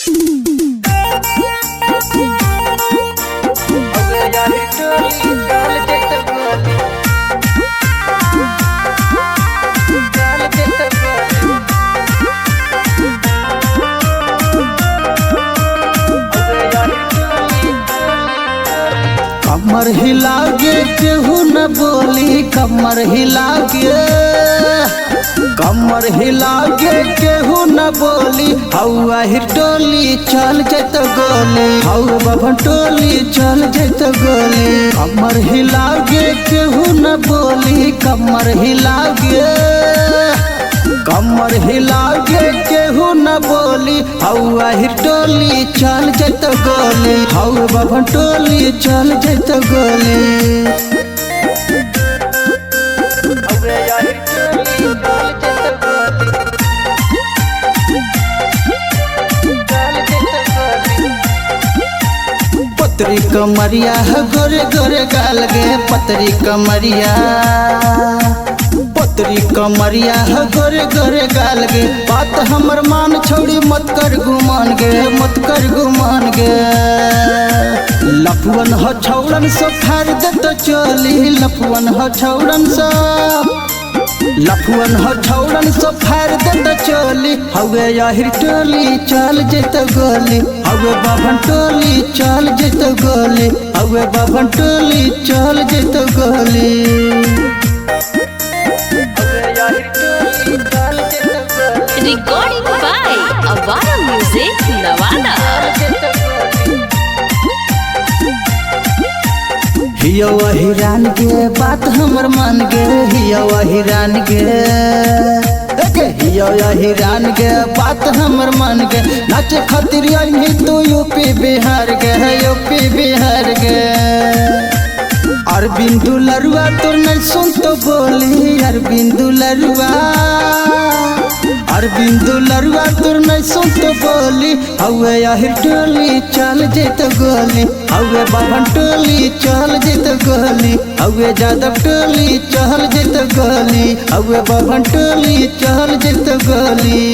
कमर हिलागे केहू न बोली, कमर हिलागे केहू न बोली। हौआ हिटोली चल जैत गोली, हौ बभन टोली चल जैत गोली। कमर हिलागे केहू न बोली, कमर हिलागे केहू न बोली। हौआ हिटोली चल जैत गोली, हौ बभन टोली चल जैत गोली। पतरी कमरिया है गोरे गोरे गाल गे, पतरी कमरिया है गोरे गोरे गाल गे। बात हमर मान छोड़ी मत कर गुमान गे, मत कर गुमान गे। लफुअन हो छौड़न सो फाड़ दे तो चोली, लफुअन हो छौड़न सो फाड़ दे तो चोली। हवे याहिर टोली चल जैत गोली, हवे बाभन टोली चल जैत गोली, हवे बाभन टोली चल जैत गोली। Recording by Avara Music, Navada. हियो हिरान के बात हमर मान गे, हियो हिरान के बात हमर मान गे। नाचे खातिर आई तू यूपी बिहार गे, यूपी बिहार गे। अरविंद लरुआ तोर नहीं सुन तो बोली, अरविंद लरुआ तोर नहीं सुन तो बोली। हवे याहिर टोली चल जैत गोली, हवे बाभन टोली चल जैत गोली, हवे जादव टोली चल जैत गोली, हवे बाभन टोली चल जैत गोली।